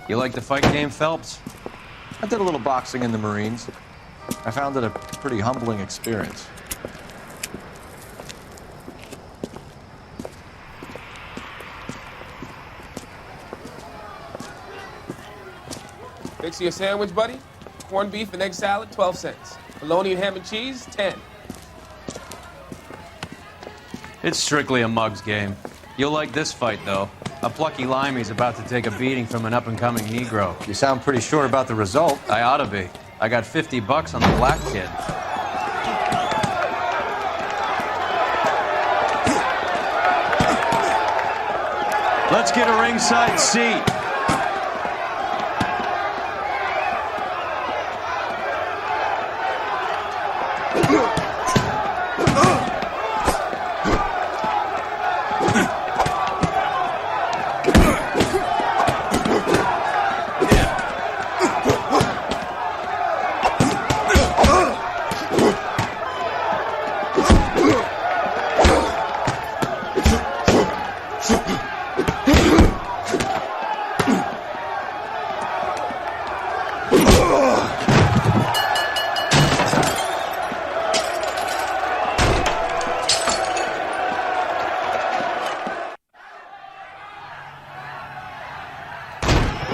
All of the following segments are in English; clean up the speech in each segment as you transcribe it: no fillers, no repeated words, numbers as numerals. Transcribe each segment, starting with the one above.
You like the fight game, Phelps? I did a little boxing in the Marines. I found it a pretty humbling experience. Fix you a sandwich, buddy? Corned beef and egg salad, 12 cents. Bologna and ham and cheese, 10. It's strictly a mug's game. You'll like this fight, though. A plucky limey's about to take a beating from an up-and-coming Negro. You sound pretty sure about the result. I ought to be. I got $50 on the black kid. Let's get a ringside seat.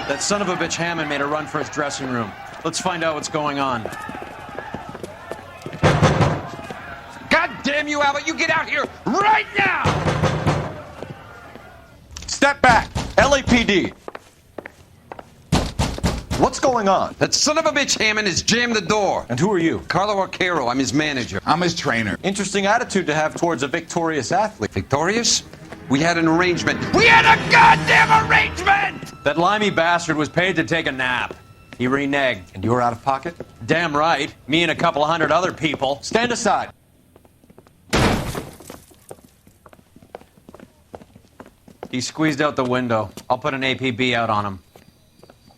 That son of a bitch Hammond made a run for his dressing room. Let's find out what's going on. God damn you, Albert! You get out here right now! Step back! LAPD! What's going on? That son of a bitch Hammond has jammed the door. And who are you? Carlo Arcaro, I'm his manager. I'm his trainer. Interesting attitude to have towards a victorious athlete. Victorious? We had an arrangement. We had a goddamn arrangement! That limey bastard was paid to take a nap. He reneged. And you were out of pocket? Damn right. Me and a couple of hundred other people. Stand aside. He squeezed out the window. I'll put an APB out on him.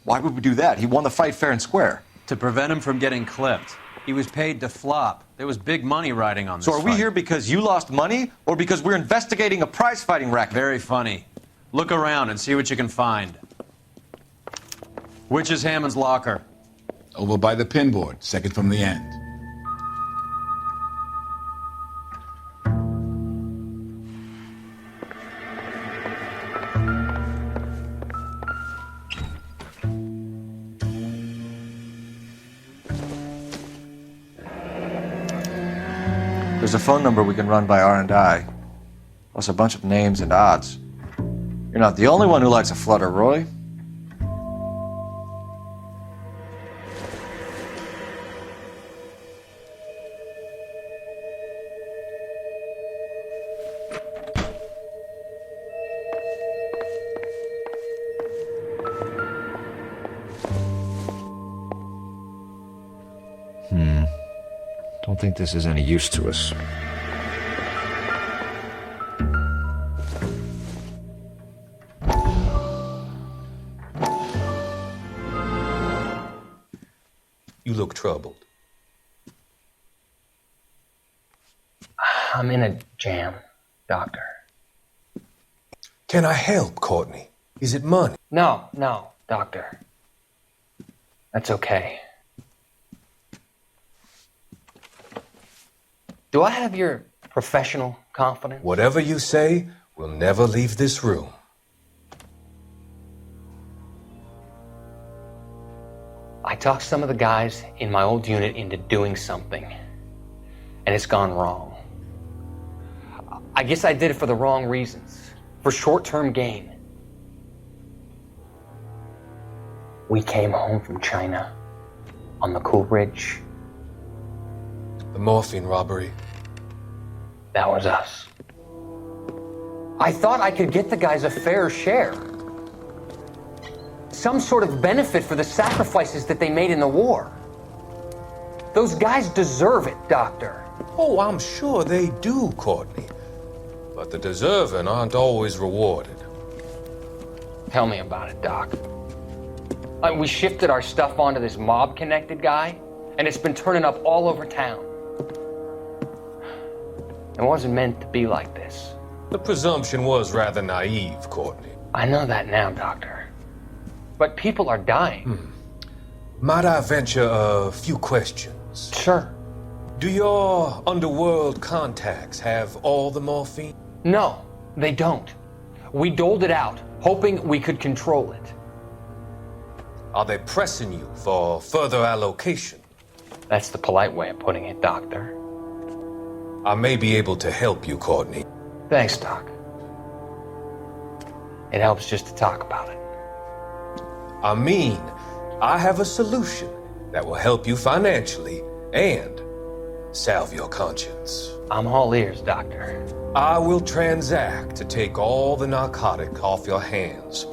Why would we do that? He won the fight fair and square. To prevent him from getting clipped. He was paid to flop. There was big money riding on this So are we fight. here because you lost money or because we're investigating a prize-fighting racket? Very funny. Look around and see what you can find. Which is Hammond's locker? Over by the pinboard, second from the end. There's a phone number we can run by R&I, plus a bunch of names and odds. You're not the only one who likes a flutter, Roy. Don't think this is any use to us. You look troubled. I'm in a jam, Doctor. Can I help, Courtney? Is it money? No, Doctor. That's okay. Do I have your professional confidence? Whatever you say, we'll never leave this room. I talked some of the guys in my old unit into doing something, and it's gone wrong. I guess I did it for the wrong reasons, for short-term gain. We came home from China on the Cool Ridge. The morphine robbery. That was us. I thought I could get the guys a fair share. Some sort of benefit for the sacrifices that they made in the war. Those guys deserve it, Doctor. Oh, I'm sure they do, Courtney. But the deserving aren't always rewarded. Tell me about it, Doc. We shifted our stuff onto this mob-connected guy, and it's been turning up all over town. It wasn't meant to be like this. The presumption was rather naive, Courtney. I know that now, Doctor. but people are dying. Might I venture a few questions? Sure. Do your underworld contacts have all the morphine? No, they don't. We doled it out, hoping we could control it. Are they pressing you for further allocation? That's the polite way of putting it, Doctor. I may be able to help you, Courtney. Thanks, Doc. It helps just to talk about it. I mean, I have a solution that will help you financially and salve your conscience. I'm all ears, Doctor. I will transact to take all the narcotic off your hands,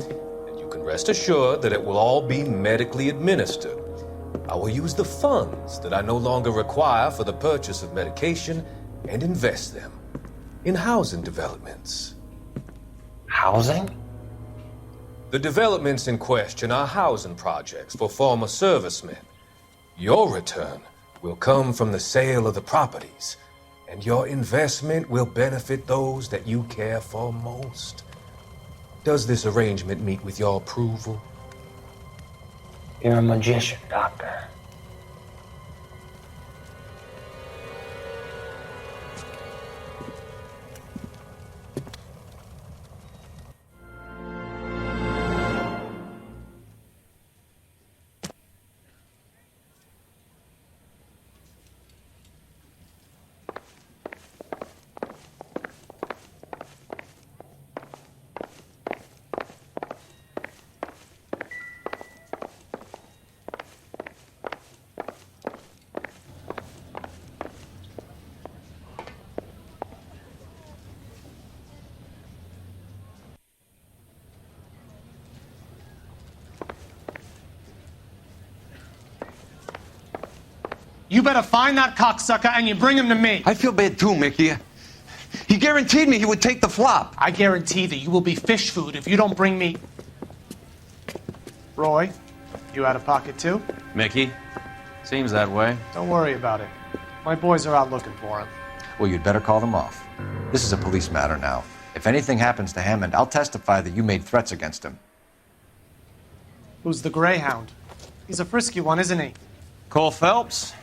and you can rest assured that it will all be medically administered. I will use the funds that I no longer require for the purchase of medication and invest them in housing developments. Housing? The developments in question are housing projects for former servicemen. Your return will come from the sale of the properties, and your investment will benefit those that you care for most. Does this arrangement meet with your approval? You're a magician, Doctor. You better find that cocksucker and you bring him to me. I feel bad too, Mickey. He guaranteed me he would take the flop. I guarantee that you will be fish food if you don't bring me... Roy, you out of pocket too? Mickey? Seems that way. Don't worry about it. My boys are out looking for him. Well, you'd better call them off. This is a police matter now. If anything happens to Hammond, I'll testify that you made threats against him. Who's the Greyhound? He's a frisky one, isn't he? Cole Phelps?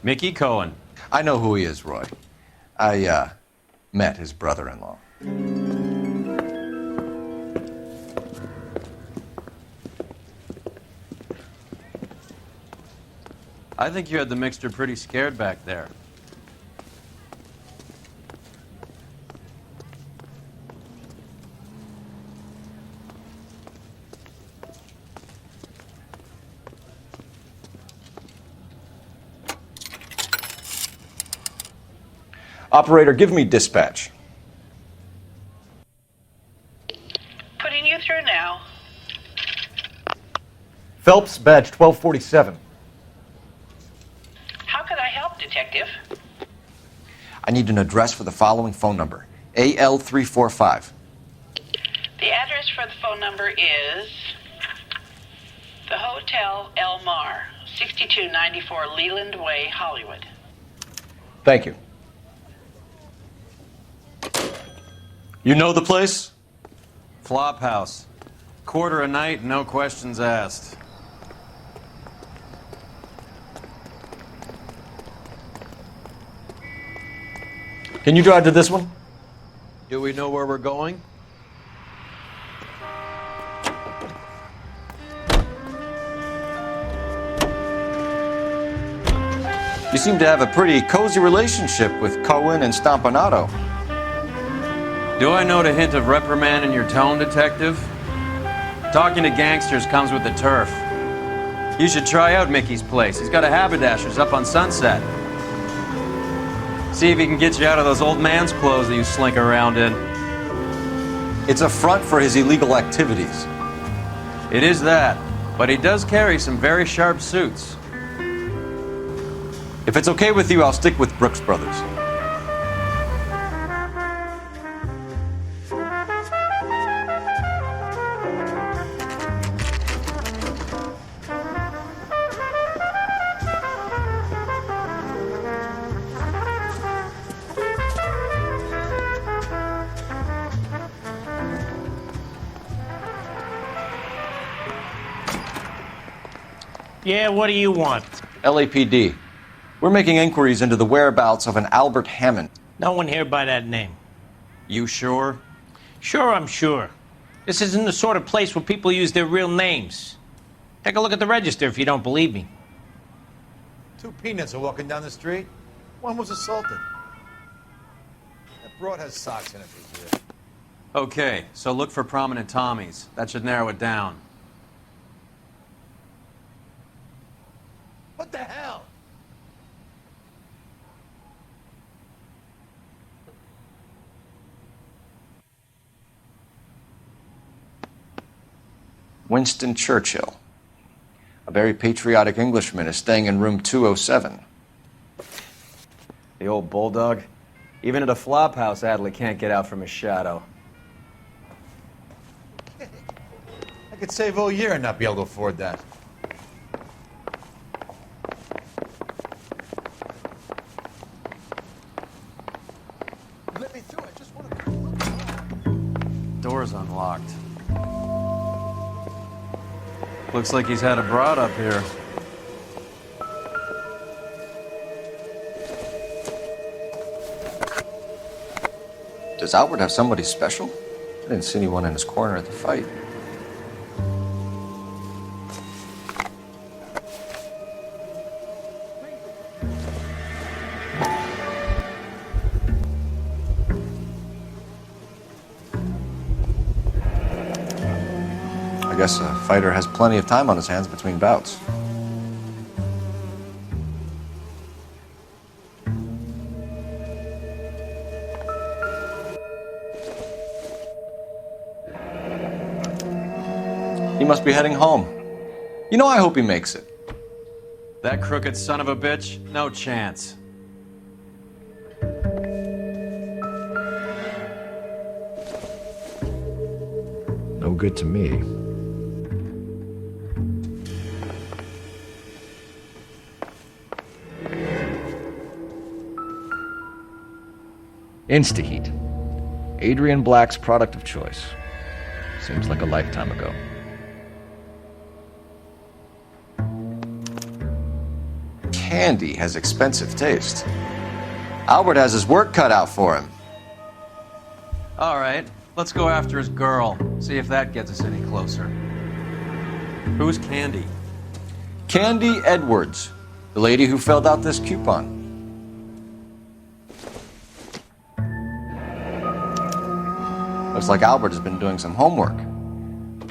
Mickey Cohen. I know who he is, Roy. I, met his brother-in-law. I think you had the mixture pretty scared back there. Operator, give me dispatch. Putting you through now. Phelps, badge 1247. How could I help, Detective? I need an address for the following phone number. AL345. The address for the phone number is the Hotel El Mar, 6294 Leland Way, Hollywood. Thank you. You know the place? Flop house. Quarter a night, no questions asked. Can you drive to this one? Do we know where we're going? You seem to have a pretty cozy relationship with Cohen and Stompanato. Do I note a hint of reprimand in your tone, Detective? Talking to gangsters comes with the turf. You should try out Mickey's place. He's got a haberdasher's up on Sunset. See if he can get you out of those old man's clothes that you slink around in. It's a front for his illegal activities. It is that, but he does carry some very sharp suits. If it's okay with you, I'll stick with Brooks Brothers. Yeah, what do you want? LAPD. We're making inquiries into the whereabouts of an Albert Hammond. No one here by that name. You sure? Sure, I'm sure. This isn't the sort of place where people use their real names. Take a look at the register if you don't believe me. 2 peanuts are walking down the street. One was assaulted. That broad has socks in it for years. Okay, so look for prominent Tommies. That should narrow it down. What the hell? Winston Churchill. A very patriotic Englishman is staying in room 207. The old bulldog. Even at a flop house, Adley can't get out from his shadow. I could save all year and not be able to afford that. Let me through. I just want to... Door's unlocked. Looks like he's had a broad up here. Does Albert have somebody special? I didn't see anyone in his corner at the fight. I guess a fighter has plenty of time on his hands between bouts. He must be heading home. You know, I hope he makes it. That crooked son of a bitch? No chance. No good to me. Instaheat. Adrian Black's product of choice. Seems like a lifetime ago. Candy has expensive taste. Albert has his work cut out for him. All right, let's go after his girl. See if that gets us any closer. Who's Candy? Candy Edwards, the lady who filled out this coupon. Looks like Albert has been doing some homework.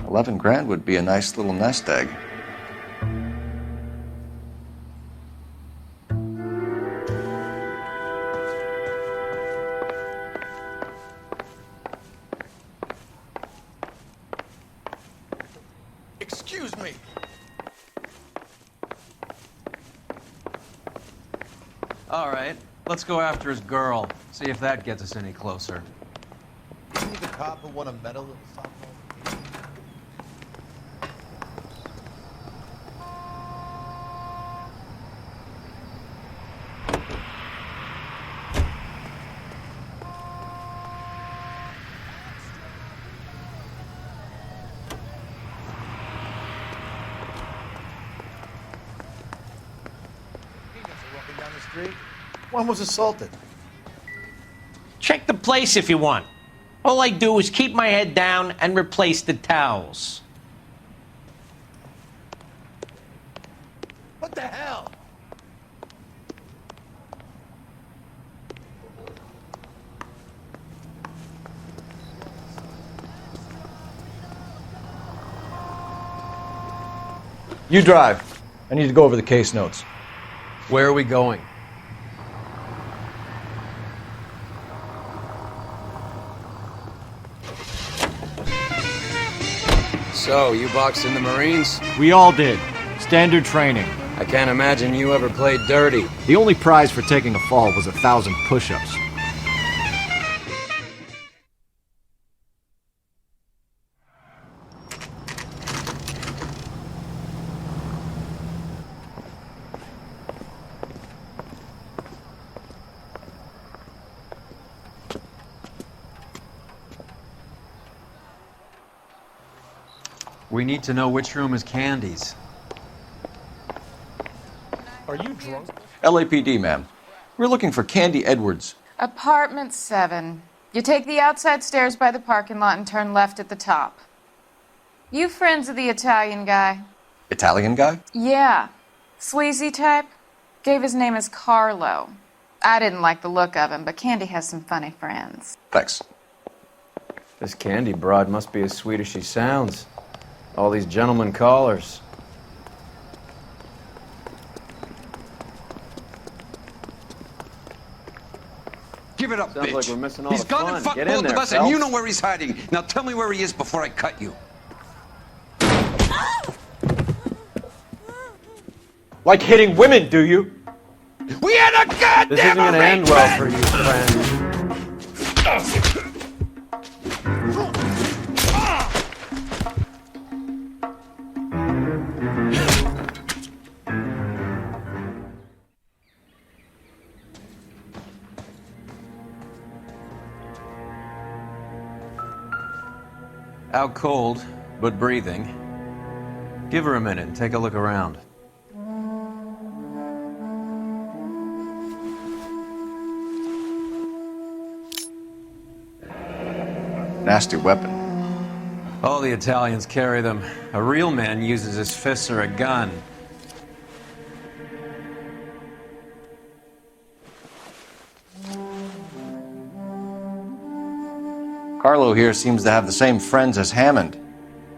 11 grand would be a nice little nest egg. Excuse me. All right, let's go after his girl. See if that gets us any closer. You need the cop who won a medal in the softball game. Walking down the street. One was assaulted. Check the place if you want. All I do is keep my head down and replace the towels. What the hell? You drive. I need to go over the case notes. Where are we going? So, you boxed in the Marines? We all did. Standard training. I can't imagine you ever played dirty. The only prize for taking a fall was 1,000 push-ups. We need to know which room is Candy's. Are you drunk? LAPD, ma'am. We're looking for Candy Edwards. Apartment 7. You take the outside stairs by the parking lot and turn left at the top. You friends of the Italian guy? Italian guy? Yeah. Sleazy type? Gave his name as Carlo. I didn't like the look of him, but Candy has some funny friends. Thanks. This Candy broad must be as sweet as she sounds. All these gentlemen callers. Give it up, Sounds bitch. like we're missing all He's the gone fun. and fucked Get in both of there, us, and you Phelps. know where he's hiding. Now tell me where he is before I cut you. Like hitting women, do you? We had a goddamn This isn't gonna end well for you, friend. Out cold, but breathing. Give her a minute and take a look around. Nasty weapon. All the Italians carry them. A real man uses his fists or a gun. Carlo here seems to have the same friends as Hammond.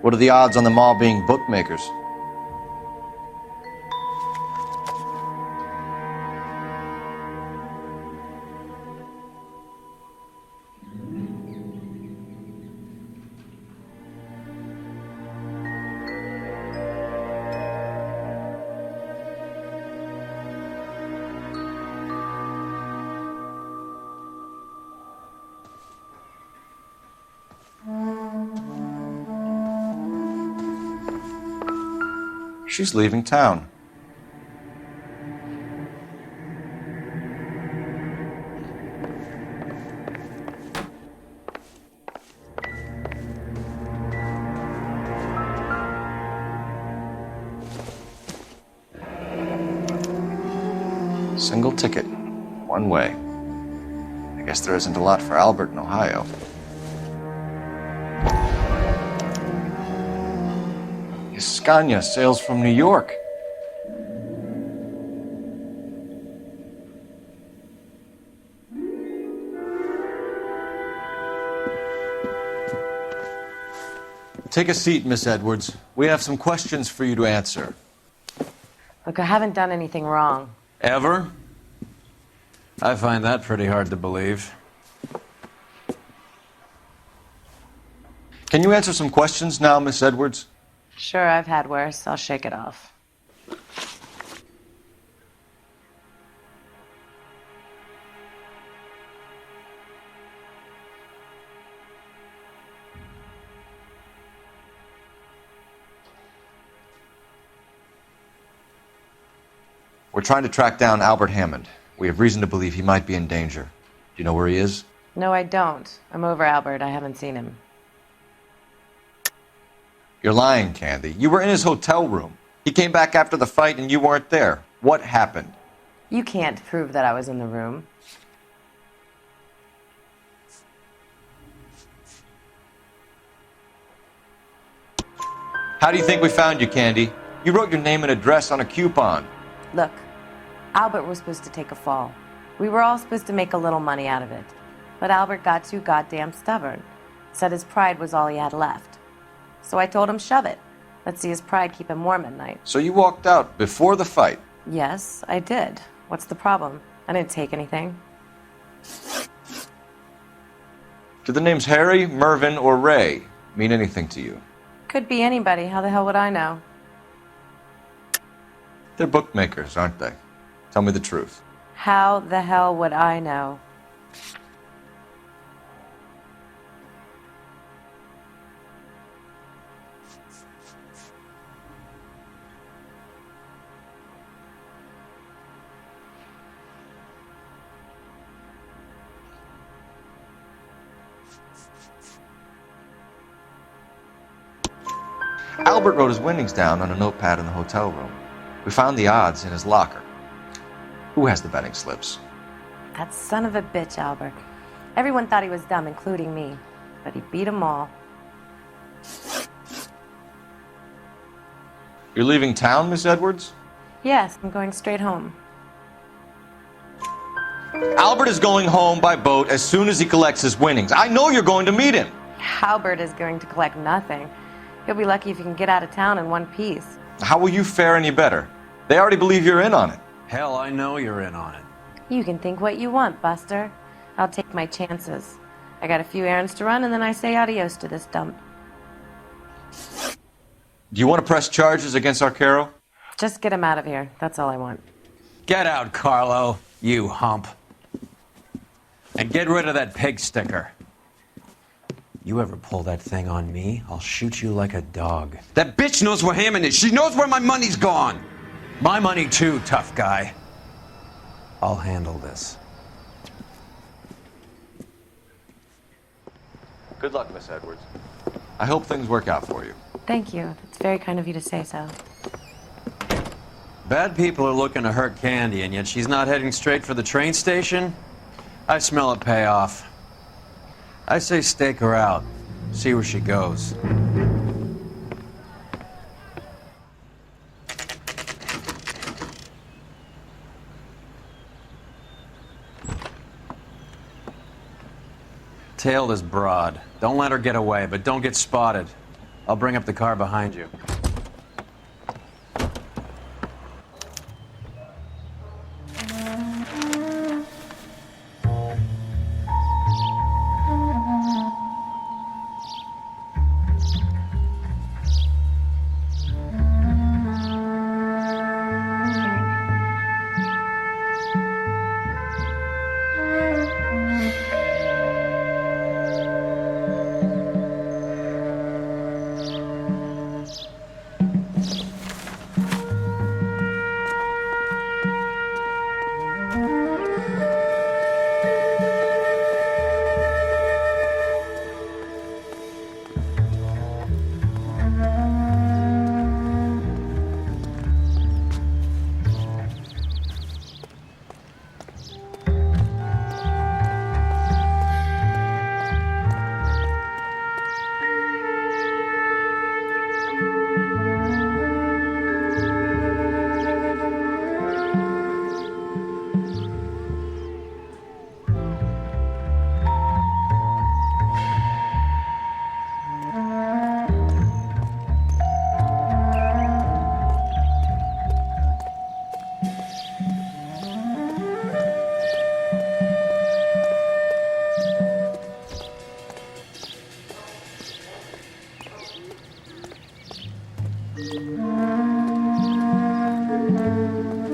What are the odds on them all being bookmakers? She's leaving town. Single ticket, one way. I guess there isn't a lot for Albert in Ohio. Scania sails from New York. Take a seat, Miss Edwards. We have some questions for you to answer. Look, I haven't done anything wrong. Ever? I find that pretty hard to believe. Can you answer some questions now, Miss Edwards? Sure, I've had worse. I'll shake it off. We're trying to track down Albert Hammond. We have reason to believe he might be in danger. Do you know where he is? No, I don't. I'm over Albert. I haven't seen him. You're lying, Candy. You were in his hotel room. He came back after the fight and you weren't there. What happened? You can't prove that I was in the room. How do you think we found you, Candy? You wrote your name and address on a coupon. Look, Albert was supposed to take a fall. We were all supposed to make a little money out of it. But Albert got too goddamn stubborn. Said his pride was all he had left. So I told him, shove it. Let's see his pride keep him warm at night. So you walked out before the fight? Yes, I did. What's the problem? I didn't take anything. Do the names Harry, Mervyn, or Ray mean anything to you? Could be anybody. How the hell would I know? They're bookmakers, aren't they? Tell me the truth. How the hell would I know? Albert wrote his winnings down on a notepad in the hotel room. We found the odds in his locker. Who has the betting slips? That son of a bitch, Albert. Everyone thought he was dumb, including me. But he beat them all. You're leaving town, Miss Edwards? Yes, I'm going straight home. Albert is going home by boat as soon as he collects his winnings. I know you're going to meet him. Albert is going to collect nothing. He'll be lucky if he can get out of town in one piece. How will you fare any better? They already believe you're in on it. Hell, I know you're in on it. You can think what you want, Buster. I'll take my chances. I got a few errands to run, and then I say adios to this dump. Do you want to press charges against Arcaro? Just get him out of here. That's all I want. Get out, Carlo, you hump. And get rid of that pig sticker. You ever pull that thing on me, I'll shoot you like a dog. That bitch knows where Hammond is. She knows where my money's gone. My money too, tough guy. I'll handle this. Good luck, Miss Edwards. I hope things work out for you. Thank you. That's very kind of you to say so. Bad people are looking to hurt Candy, and yet she's not heading straight for the train station? I smell a payoff. I say stake her out. See where she goes. Tail this broad. Don't let her get away, but don't get spotted. I'll bring up the car behind you.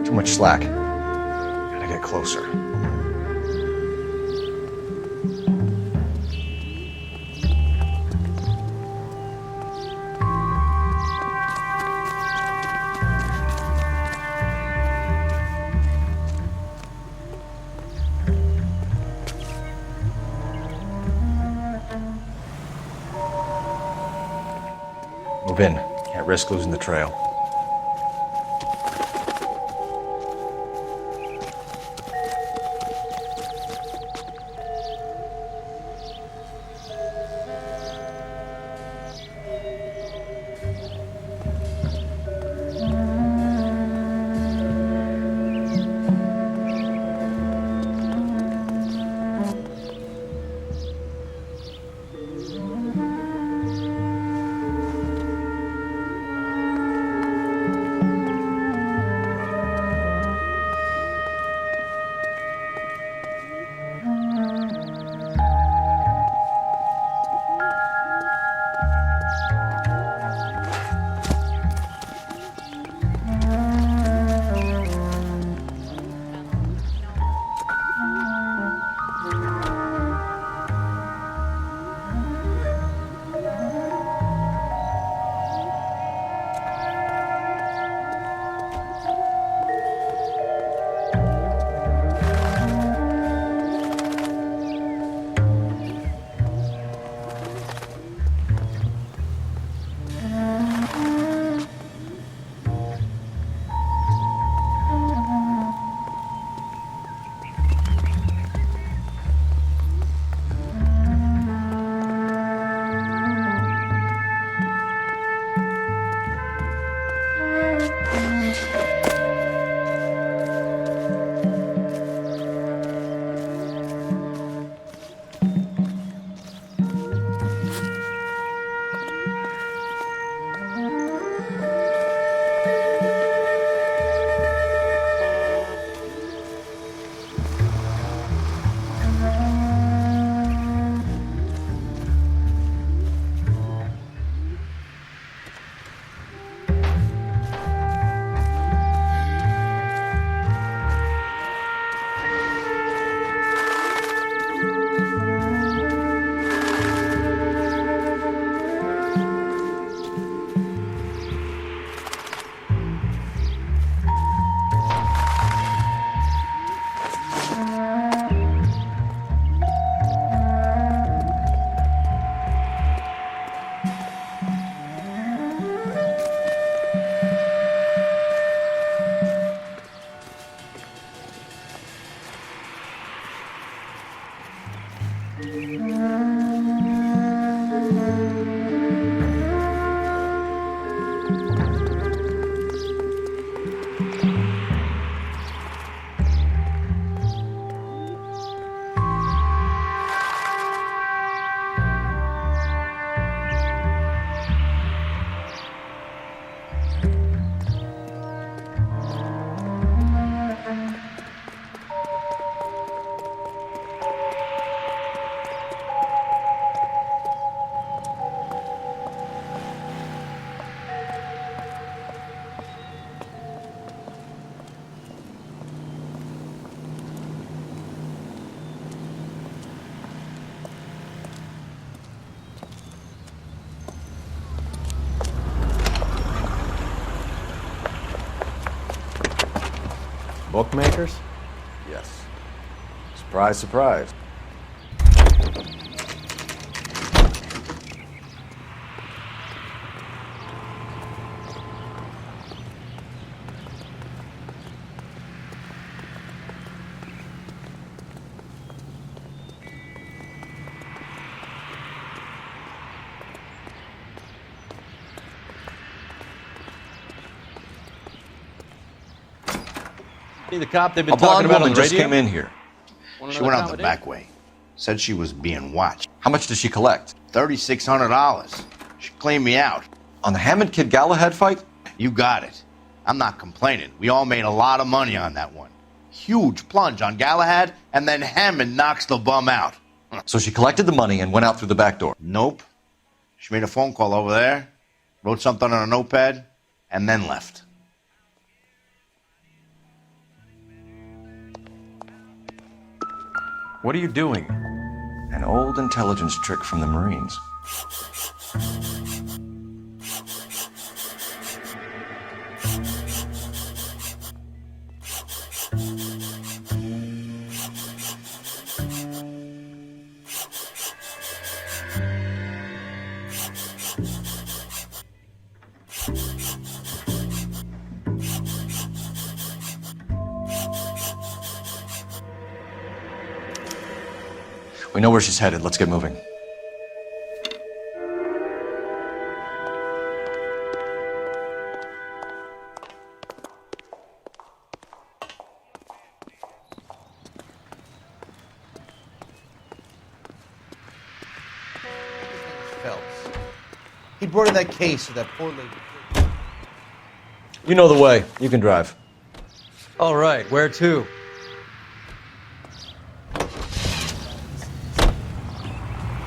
Too much slack. Gotta get closer. Move in. Can't risk losing the trail. Bookmakers? Yes. Surprise, surprise. See the cop they've been A blonde talking about on woman the just radio? came in here. She went out the back way. Said she was being watched. How much did she collect? $3,600. She cleaned me out. On the Hammond Kid Galahad fight? You got it. I'm not complaining. We all made a lot of money on that one. Huge plunge on Galahad, and then Hammond knocks the bum out. So she collected the money and went out through the back door? Nope. She made a phone call over there, wrote something on a notepad, and then left. What are you doing? An old intelligence trick from the Marines. We know where she's headed. Let's get moving. Phelps. He brought in that case of that poor lady. You know the way. You can drive. All right, where to?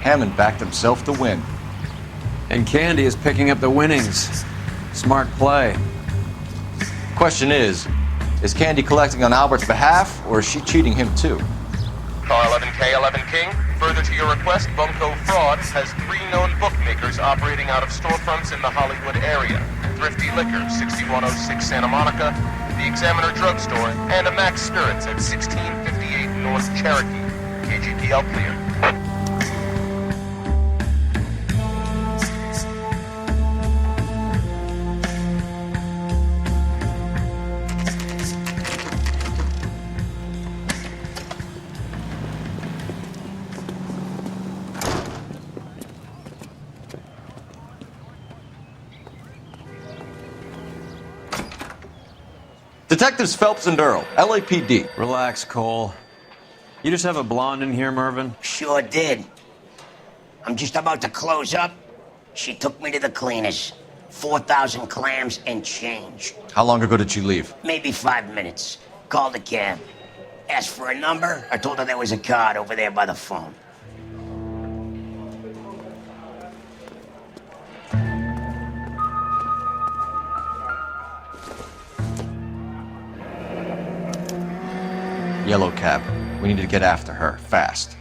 Hammond backed himself to win. And Candy is picking up the winnings. Smart play. Question is Candy collecting on Albert's behalf, or is she cheating him too? Car 11K, 11 King. Further to your request, Bunko Frauds has 3 known bookmakers operating out of storefronts in the Hollywood area. Thrifty Liquor, 6106 Santa Monica, the Examiner Drugstore, and a Max Spirits at 1658 North Cherokee. KGPL clear. Detectives Phelps and Earl, LAPD. Relax, Cole. You just have a blonde in here, Mervyn? Sure did. I'm just about to close up. She took me to the cleaners. 4,000 clams and change. How long ago did she leave? Maybe 5 minutes. Called a cab. Asked for a number. I told her there was a card over there by the phone. Yellow cab. We need to get after her, fast.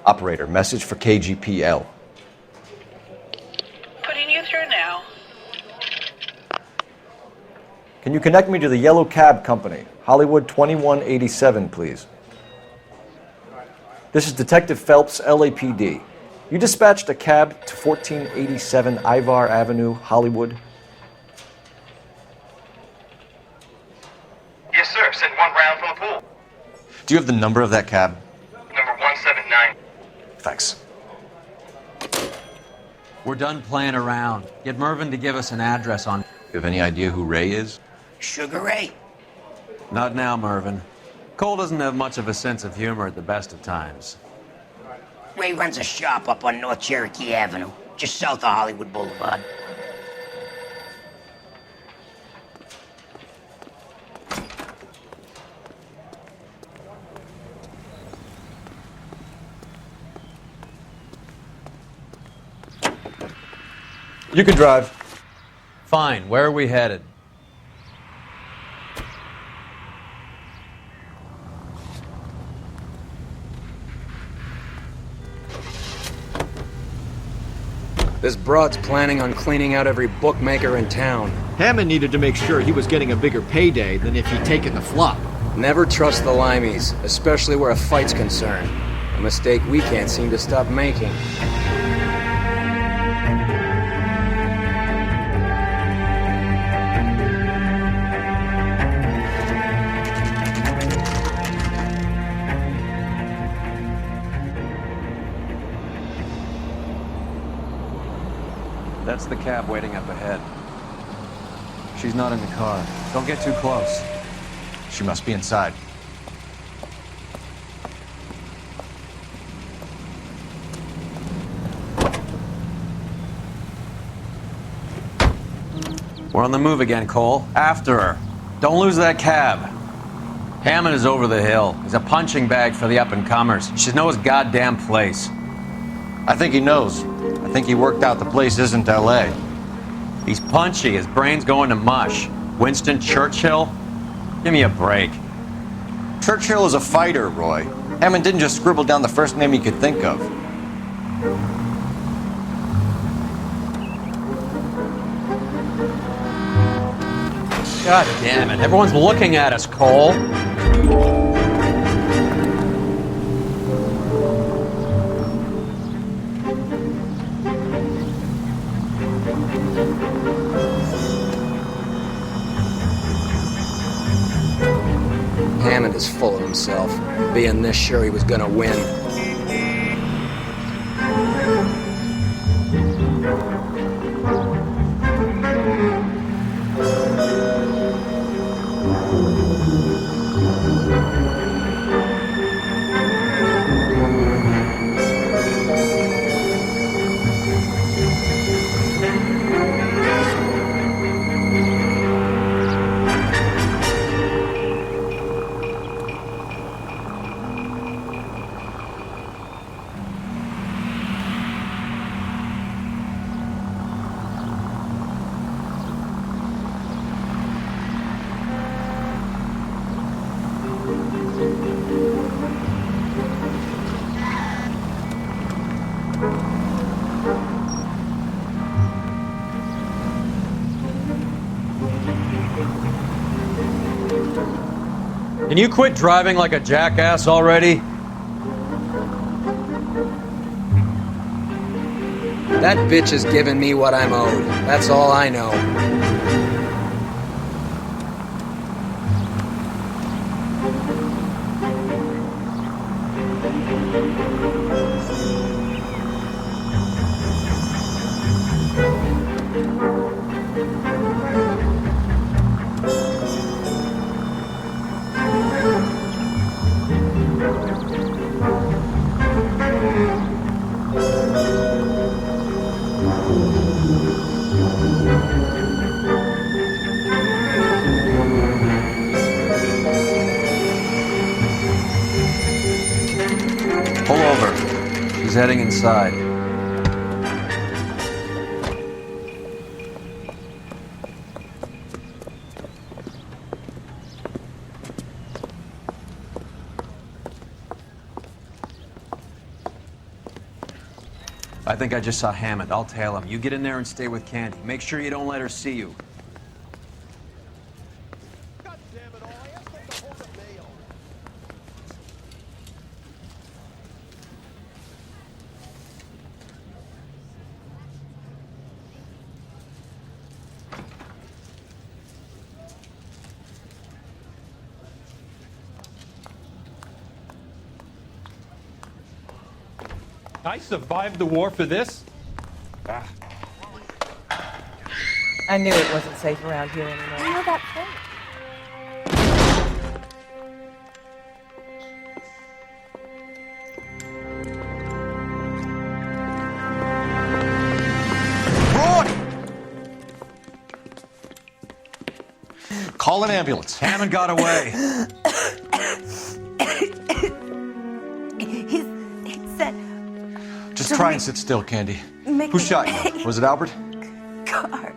Operator, message for KGPL. Putting you through now. Can you connect me to the Yellow Cab Company, Hollywood 2187, please? This is Detective Phelps, LAPD. You dispatched a cab to 1487 Ivar Avenue, Hollywood. Yes, sir. Send 1 round from the pool. Do you have the number of that cab? Number 179. Thanks. We're done playing around. Get Mervyn to give us an address on... You have any idea who Ray is? Sugar Ray? Not now, Mervyn. Cole doesn't have much of a sense of humor at the best of times. Ray runs a shop up on North Cherokee Avenue, just south of Hollywood Boulevard. You can drive. Fine. Where are we headed? This broad's planning on cleaning out every bookmaker in town. Hammond needed to make sure he was getting a bigger payday than if he'd taken the flop. Never trust the limeys, especially where a fight's concerned. A mistake we can't seem to stop making. That's the cab waiting up ahead. She's not in the car. Don't get too close. She must be inside. We're on the move again, Cole. After her. Don't lose that cab. Hammond is over the hill. He's a punching bag for the up-and-comers. You should know his goddamn place. I think he knows. I think he worked out the place isn't L.A. He's punchy. His brain's going to mush. Winston Churchill? Give me a break. Churchill is a fighter, Roy. Hammond didn't just scribble down the first name he could think of. God damn it. Everyone's looking at us, Cole. Hammond is full of himself, being this sure he was gonna win. Can you quit driving like a jackass already? That bitch is giving me what I'm owed. That's all I know. Pull over. She's heading inside. I think I just saw Hammond. I'll tail him. You get in there and stay with Candy. Make sure you don't let her see you. I survived the war for this? I knew it wasn't safe around here anymore. I know that thing. Call an ambulance. Hammond got away. He said... Just try and sit still, Candy. Make Who me shot you? Was it Albert? car.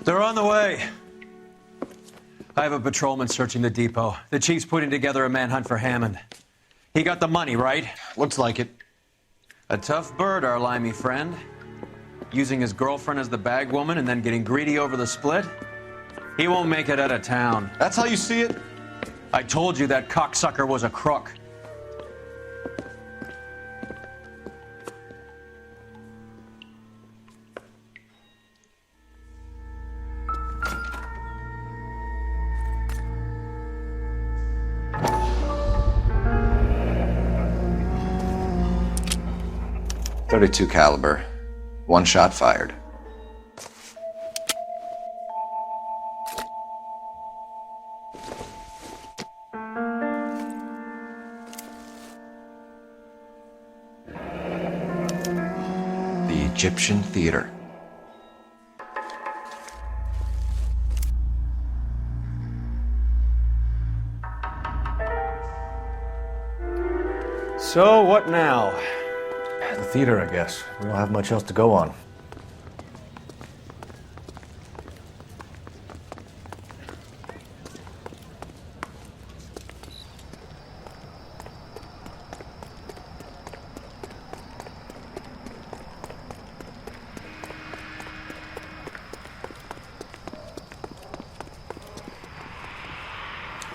They're on the way. I have a patrolman searching the depot. The chief's putting together a manhunt for Hammond. He got the money, right? Looks like it. A tough bird, our limey friend. Using his girlfriend as the bag woman and then getting greedy over the split. He won't make it out of town. That's how you see it? I told you that cocksucker was a crook. .32 caliber. One shot fired. The Egyptian Theater. So, what now? The theater, I guess. We don't have much else to go on.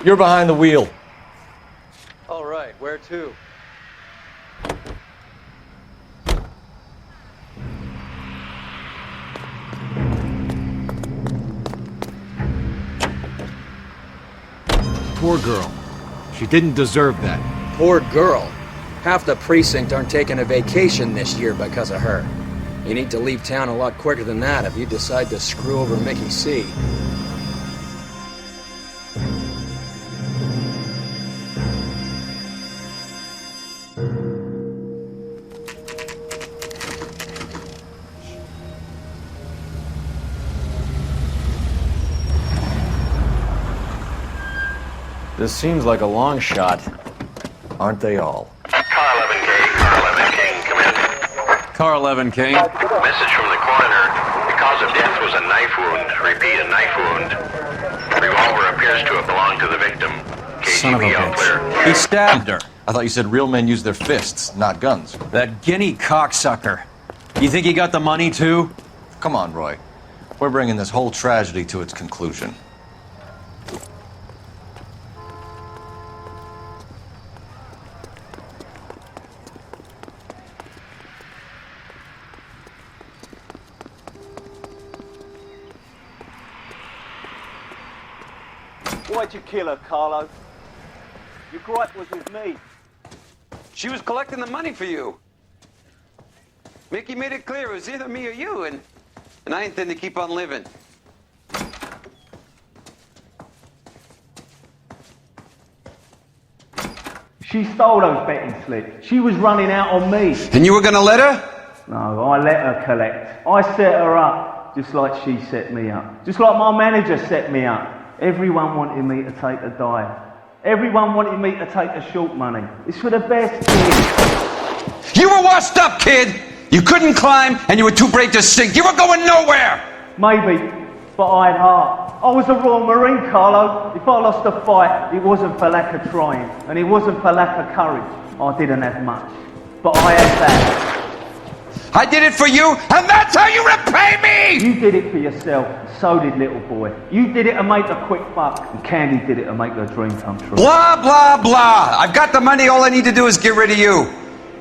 You're behind the wheel. All right, where to? Poor girl. She didn't deserve that. Poor girl. Half the precinct aren't taking a vacation this year because of her. You need to leave town a lot quicker than that if you decide to screw over Mickey C. This seems like a long shot. Aren't they all? Car 11K, Car 11 King, come in. Car 11 King. Message from the coroner. The cause of death was a knife wound. Repeat, a knife wound. Revolver appears to have belonged to the victim. Son of a KGB all clear. bitch. He stabbed her. I thought you said real men use their fists, not guns. That guinea cocksucker. You think he got the money too? Come on, Roy. We're bringing this whole tragedy to its conclusion. Why'd you kill her, Carlo? Your gripe was with me. She was collecting the money for you. Mickey made it clear it was either me or you, and I intend to keep on living. She stole those betting slips. She was running out on me. And you were gonna let her? No, I let her collect. I set her up, just like she set me up. Just like my manager set me up. Everyone wanted me to take a dive. Everyone wanted me to take the short money. It's for the best kid. You were washed up, kid! You couldn't climb, and you were too brave to sink. You were going nowhere! Maybe, but I had heart. I was a Royal Marine, Carlo. If I lost a fight, it wasn't for lack of trying, and it wasn't for lack of courage. I didn't have much, but I had that. I did it for you, and that's how you repay me! You did it for yourself, and so did little boy. You did it to make a quick buck, and Candy did it to make her dream come true. Blah, blah, blah. I've got the money, all I need to do is get rid of you.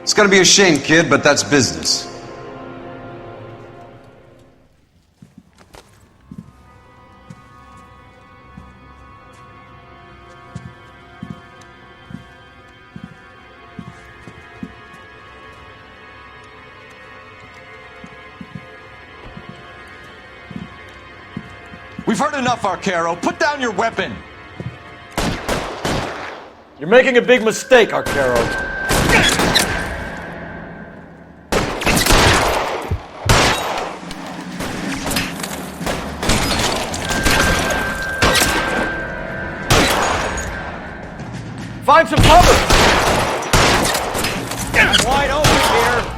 It's gonna be a shame, kid, but that's business. We've heard enough, Arcaro. Put down your weapon. You're making a big mistake, Arcaro. Find some cover! It's wide open here.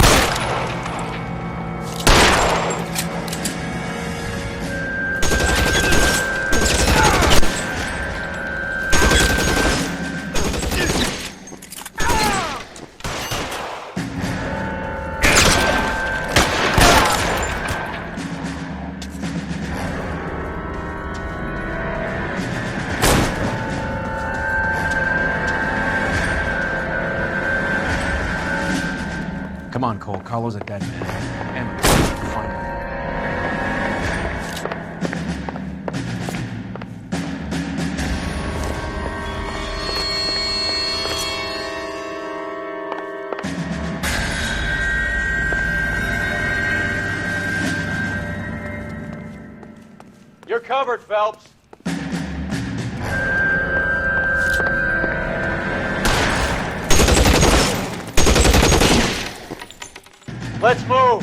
Come on, Cole. Carlo's a dead man. Emma, find him. You're covered, Phelps. Let's move.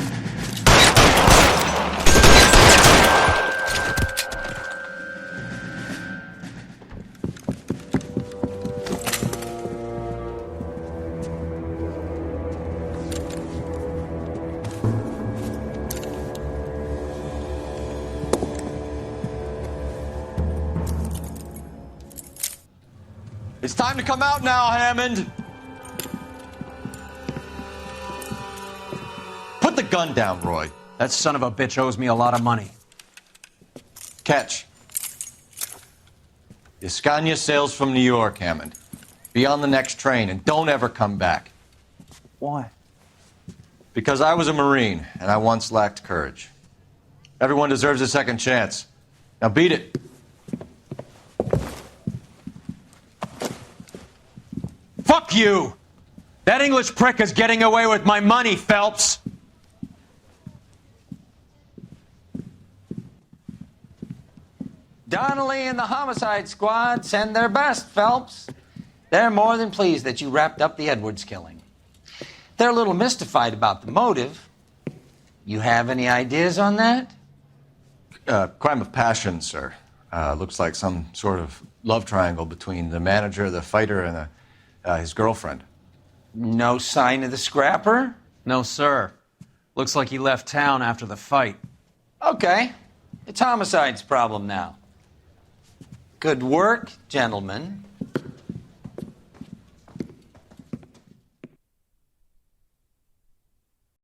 It's time to come out now, Hammond. Put the gun down, Roy. That son of a bitch owes me a lot of money. Catch. Scania sails from New York, Hammond. Be on the next train and don't ever come back. Why? Because I was a Marine and I once lacked courage. Everyone deserves a second chance. Now beat it. Fuck you! That English prick is getting away with my money, Phelps! Donnelly and the homicide squad send their best, Phelps. They're more than pleased that you wrapped up the Edwards killing. They're a little mystified about the motive. You have any ideas on that? Crime of passion, sir. Looks like some sort of love triangle between the manager, the fighter, and his girlfriend. No sign of the scrapper? No, sir. Looks like he left town after the fight. Okay. It's homicide's problem now. Good work, gentlemen.